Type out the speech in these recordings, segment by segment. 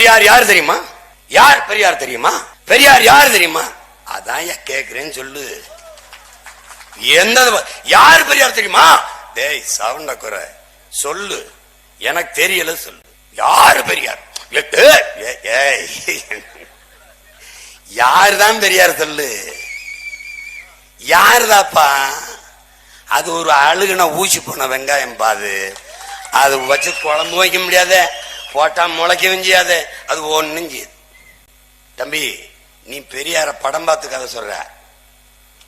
பெரியார் யார் தெரியுமா? யார் பெரியார் தெரியுமா? பெரியார் யார் தெரியுமா? அதான் கேக்குறேன்னு சொல்லு. எந்த யார் பெரியார் தெரியுமா? டேய் சவுண்ட குறை சொல்லு, எனக்கு தெரியல சொல்லு. யாரு பெரியார்? யாருதான் பெரியார் சொல்லு. யாருதாப்பா? அது ஒரு அழுகுன ஊசி போன வெங்காயம் பாது. அது வச்சு குழம்பு வைக்க முடியாத, போட்டா முளைக்கவும் செய்யாத, அது ஒண்ணும் செய்யுது. தம்பி, நீ பெரியார படம் பார்த்து கதை சொல்ற,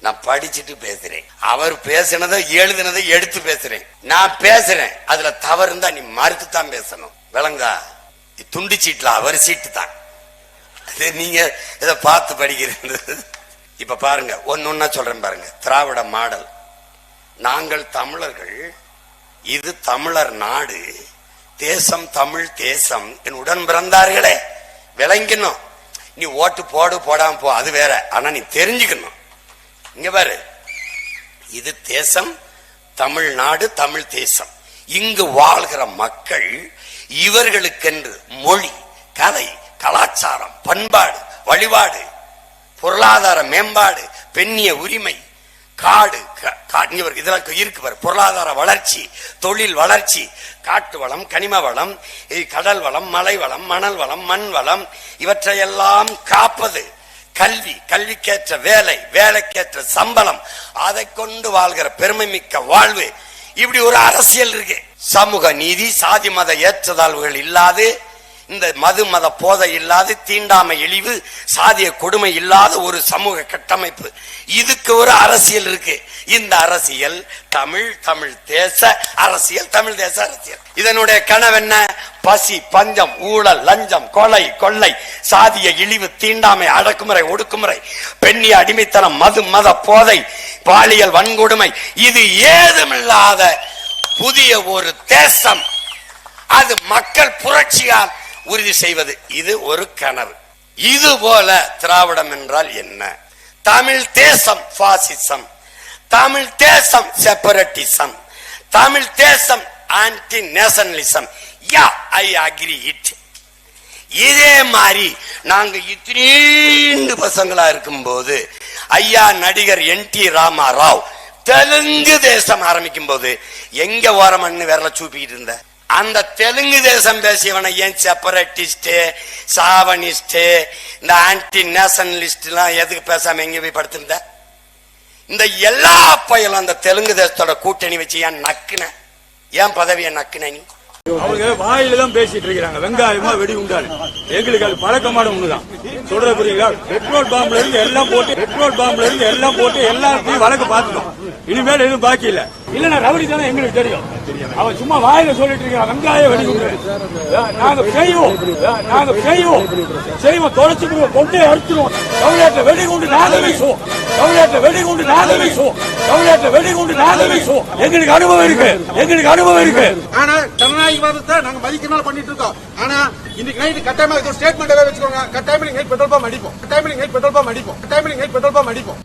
நான் படிச்சுட்டு பேசுறேன். அவர் பேசினதை எழுதினதை எடுத்து பேசுறேன். நான் பேசுறேன், அதுல தவறு இருந்தா நீ மறுத்துத்தான் பேசணும். விளங்கா? துண்டு சீட்ல அவர் சீட்டு தான். நீங்க இதை பார்த்து படிக்கிறது. இப்ப பாருங்க, ஒன்னொன்னா சொல்றேன் பாருங்க. திராவிட மாடல், நாங்கள் தமிழர்கள், இது தமிழர் நாடு, தேசம் தமிழ் தேசம், என் உடன் பிறந்தார்களே விளங்கணும். நீ ஓட்டு போடு போடாம போ, அது வேற. ஆனா நீ தெரிஞ்சுக்கணும். இங்க பாரு, இது தேசம் தமிழ்நாடு, தமிழ் தேசம். இங்கு வாழ்கிற மக்கள் இவர்களுக்கென்று மொழி, கலை, கலாச்சாரம், பண்பாடு, வழிபாடு, பொருளாதார மேம்பாடு, பெண்ணிய உரிமை, காடு, இதெல்லாம் இருக்கு பாரு. பொருளாதார வளர்ச்சி, தொழில் வளர்ச்சி, காட்டு வளம், கனிம வளம், கடல் வளம், மலை வளம், மணல் வளம், மண் வளம், இவற்றையெல்லாம் காப்பது. கல்வி, கல்விக்கேற்ற வேலை, வேலைக்கேற்ற சம்பளம், அதை கொண்டு வாழ்கிற பெருமை மிக்க வாழ்வு. இப்படி ஒரு அரசியல் இருக்கு. சமூக நீதி, சாதி மத ஏற்றதாழ்வுகள் இல்லாது, இந்த மது மத போதை இல்லாது, தீண்டாமை இழிவு, சாதிய கொடுமை இல்லாத ஒரு சமூக கட்டமைப்பு. இதுக்கு ஒரு அரசியல் இருக்கு. இந்த அரசியல் தமிழ், தமிழ் தேச அரசியல், தமிழ் தேச அரசியல். இதனுடைய கனவு என்ன? பசி, பஞ்சம், ஊழல், லஞ்சம், கொலை, கொள்ளை, சாதிய இழிவு, தீண்டாமை, அடக்குமுறை, ஒடுக்குமுறை, பெண்ணிய அடிமைத்தனம், மது மத போதை, பாலியல் வன்கொடுமை, இது ஏதுமில்லாத புதிய ஒரு தேசம். அது மக்கள் புரட்சியால் உறுதி செய்வது. இது ஒரு கனவு. இது போல திராவிடம் என்றால் என்ன? தமிழ் தேசம் பாசிசம், தமிழ் தேசம் செப்பரேட்டிசம், தமிழ் தேசம் anti nationalism. Yeah, I agree it. இதே மாதிரி நாங்க இத்தனை பசங்களா இருக்கும் போது ஐயா நடிகர் NT ராமாராவ் தெலுங்கு தேசம் ஆரம்பிக்கும் போது எங்க ஓரமன்னு விரல சூப்பிக்கிட்டு இருந்த அந்த தெலுங்கு தேசம் பேசியவனை ஏன் செப்பரேட்டிஸ்ட், சாவனிஸ்ட், இந்த ஆன்டி நேஷனலிஸ்ட் எல்லாம் எதுக்கு பேசாம எங்க போய் படுத்திருந்த? இந்த எல்லா பையலும் அந்த தெலுங்கு தேசத்தோட கூட்டணி வச்சு ஏன் நக்குன? ஏன் பதவியை நக்குன? நீ அவங்க வாயில தான் பேசிட்டு இருக்கிறாங்க. வெங்காயமா வெடி உண்டாரு. எங்களுக்கு அது பழக்கமான ஒண்ணுதான். சொல்ற புரியுங்களா? பெட்ரோல் பாம்புல இருந்து எல்லாம் போட்டு எல்லாத்தையும் வழக்கு பார்த்துட்டோம். இனிமேல் எதுவும் பாக்கி இல்ல. இல்லன்னா ரவுடி தானே எங்களுக்கு தெரியும். அவன் சும்மா வாயில சொல்லிட்டு இருக்கான் வெங்காய வெடி உண்டாரு. நாங்க செய்வோம் தொலைச்சுக்குவோம், கொண்டே அடிச்சிருவோம். தமிழ்நாட்டில் வெடிகுண்டு நாங்க வீசுவோம். எங்களுக்கு அனுபவம் இருக்கு. ஆனா ஜனநாயகவாதத்தை நாங்க மதிக்கிறனால பண்ணிட்டு இருக்கோம். ஆனா இன்னைக்கு நைட் கட்டாயமா ஸ்டேட்மெண்ட் வச்சுக்கோங்க. கட்டாயமா நைட் பெட்ரோல் பம்ப் அடிப்போம்.